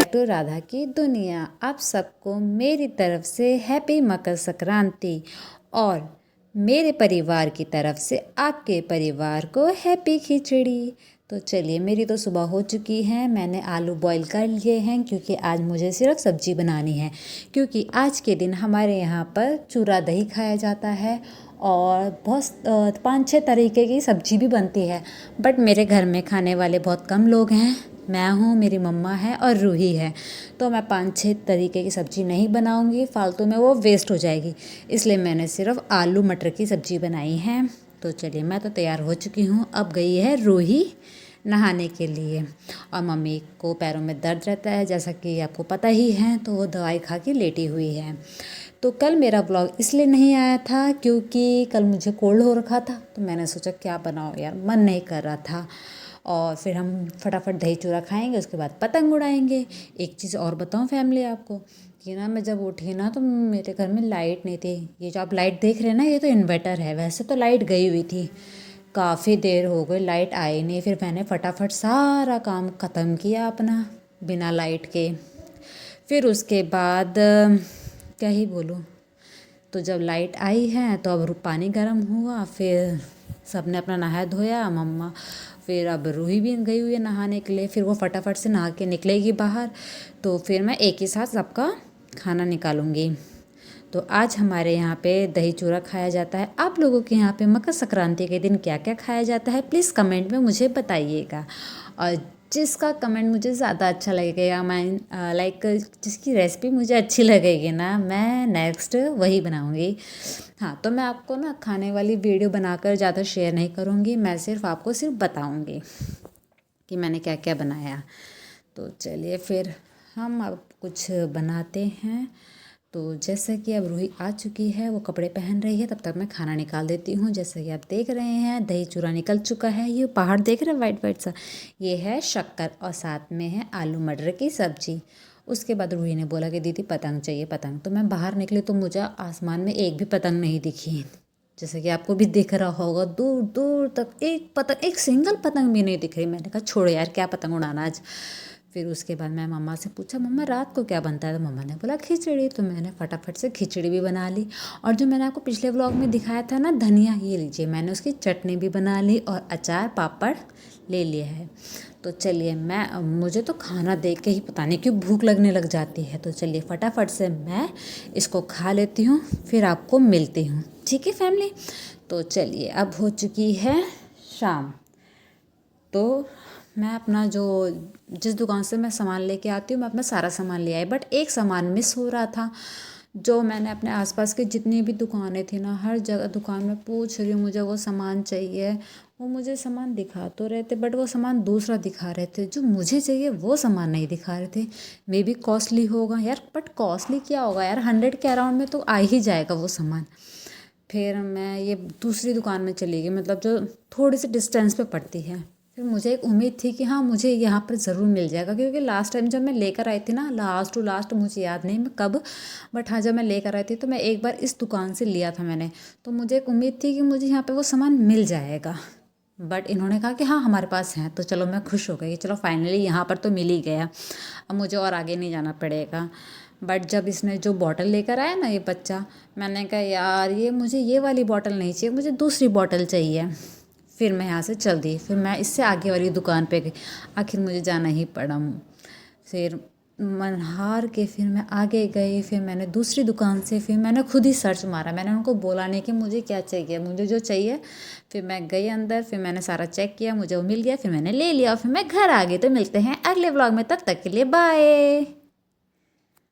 Back to Radha की दुनिया। आप सबको मेरी तरफ से हैप्पी मकर संक्रांति और मेरे परिवार की तरफ से आपके परिवार को हैप्पी खिचड़ी। तो चलिए, मेरी तो सुबह हो चुकी है। मैंने आलू बॉईल कर लिए हैं क्योंकि आज मुझे सिर्फ सब्जी बनानी है, क्योंकि आज के दिन हमारे यहाँ पर चूरा दही खाया जाता है और बहुत 5-6 तरीके की सब्जी भी बनती है। बट मेरे घर में खाने वाले बहुत कम लोग हैं। मैं हूँ, मेरी मम्मा है और रूही है, तो मैं 5-6 तरीके की सब्ज़ी नहीं बनाऊँगी, फालतू में वो वेस्ट हो जाएगी। इसलिए मैंने सिर्फ आलू मटर की सब्ज़ी बनाई है। तो चलिए, मैं तो तैयार हो चुकी हूँ। अब गई है रूही नहाने के लिए और मम्मी को पैरों में दर्द रहता है, जैसा कि आपको पता ही है, तो वो दवाई खा के लेटी हुई है। तो कल मेरा ब्लॉग इसलिए नहीं आया था क्योंकि कल मुझे कोल्ड हो रखा था, तो मैंने सोचा क्या बनाओ यार, मन नहीं कर रहा था। और फिर हम फटाफट दही चूरा खाएंगे, उसके बाद पतंग उड़ाएंगे। एक चीज़ और बताऊं फैमिली आपको कि ना, मैं जब उठी ना तो मेरे घर में लाइट नहीं थी। ये जो आप लाइट देख रहे हैं ना, ये तो इन्वर्टर है। वैसे तो लाइट गई हुई थी, काफ़ी देर हो गई, लाइट आई नहीं। फिर मैंने फटाफट सारा काम ख़त्म किया अपना बिना लाइट के। फिर उसके बाद क्या ही बोलूँ, तो जब लाइट आई है तो अब पानी गर्म हुआ, फिर सबने अपना नहाया धोया। मम्मा फिर अब रूही भी गई हुई है नहाने के लिए, फिर वो फटाफट से नहा के निकलेगी बाहर, तो फिर मैं एक ही साथ सबका खाना निकालूंगी। तो आज हमारे यहाँ पे दही चूरा खाया जाता है। आप लोगों के यहाँ पे मकर संक्रांति के दिन क्या क्या खाया जाता है, प्लीज़ कमेंट में मुझे बताइएगा। और जिसका कमेंट मुझे ज़्यादा अच्छा लगेगा या मैं लाइक जिसकी रेसिपी मुझे अच्छी लगेगी ना, मैं नेक्स्ट वही बनाऊँगी। हाँ, तो मैं आपको ना खाने वाली वीडियो बनाकर ज़्यादा शेयर नहीं करूँगी, मैं आपको सिर्फ बताऊँगी कि मैंने क्या क्या बनाया। तो चलिए फिर हम अब कुछ बनाते हैं। तो जैसे कि अब रूही आ चुकी है, वो कपड़े पहन रही है, तब तक मैं खाना निकाल देती हूँ। जैसे कि आप देख रहे हैं, दही चूरा निकल चुका है। ये पहाड़ देख रहे हैं वाइट वाइट सा, ये है शक्कर और साथ में है आलू मटर की सब्जी। उसके बाद रूही ने बोला कि दीदी पतंग चाहिए पतंग। तो मैं बाहर निकली तो मुझे आसमान में एक भी पतंग नहीं दिखी। जैसे कि आपको भी दिख रहा होगा, दूर दूर तक एक पतंग, एक सिंगल पतंग भी नहीं दिख रही। मैंने कहा छोड़ो यार, क्या पतंग उड़ाना आज। फिर उसके बाद मैं मम्मा से पूछा, मम्मा रात को क्या बनता है? तो मम्मा ने बोला खिचड़ी। तो मैंने फटाफट से खिचड़ी भी बना ली। और जो मैंने आपको पिछले व्लॉग में दिखाया था ना, धनिया, ये लीजिए, मैंने उसकी चटनी भी बना ली और अचार पापड़ ले लिया है। तो चलिए, मुझे तो खाना देख के ही पता नहीं क्यों भूख लगने लग जाती है। तो चलिए फटाफट से मैं इसको खा लेती हूँ, फिर आपको मिलती हूँ, ठीक है फैमिली। तो चलिए, अब हो चुकी है शाम। तो मैं अपना जिस दुकान से मैं सामान लेके आती हूँ, मैं अपना सारा सामान ले आई, बट एक सामान मिस हो रहा था। जो मैंने अपने आसपास की जितनी भी दुकानें थी ना, हर जगह दुकान में पूछ रही हूँ, मुझे वो सामान चाहिए। वो मुझे सामान दिखा तो रहे थे, बट वो सामान दूसरा दिखा रहे थे। जो मुझे चाहिए वो सामान नहीं दिखा रहे थे। मे बी कॉस्टली होगा यार, बट कॉस्टली क्या होगा यार, 100 के अराउंड में तो आ ही जाएगा वो सामान। फिर मैं ये दूसरी दुकान में चली गई, मतलब जो थोड़ी सी डिस्टेंस पे पड़ती है। फिर मुझे एक उम्मीद थी कि हाँ, मुझे यहाँ पर ज़रूर मिल जाएगा, क्योंकि लास्ट टाइम जब मैं लेकर आई थी ना, लास्ट टू लास्ट मुझे याद नहीं मैं कब, बट हाँ, जब मैं लेकर आई थी तो मैं एक बार इस दुकान से लिया था मैंने। तो मुझे एक उम्मीद थी कि मुझे यहाँ पे वो सामान मिल जाएगा, बट इन्होंने कहा कि हाँ हमारे पास है। तो चलो, मैं खुश हो गई, चलो फाइनली यहाँ पर तो मिल ही गया, अब मुझे और आगे नहीं जाना पड़ेगा। बट जब इसने जो बॉटल लेकर आया ना ये बच्चा, मैंने कहा यार, ये मुझे ये वाली बॉटल नहीं चाहिए, मुझे दूसरी बॉटल चाहिए। फिर मैं यहाँ से चल दी, फिर मैं इससे आगे वाली दुकान पे गई। आखिर मुझे जाना ही पड़ा। फिर मन हार के फिर मैं आगे गई, फिर मैंने दूसरी दुकान से, फिर मैंने खुद ही सर्च मारा। मैंने उनको बोला नहीं कि मुझे क्या चाहिए, मुझे जो चाहिए। फिर मैं गई अंदर, फिर मैंने सारा चेक किया, मुझे वो मिल गया, फिर मैंने ले लिया और फिर मैं घर आ गई। तो मिलते हैं अगले व्लॉग में, तब तक के लिए बाय।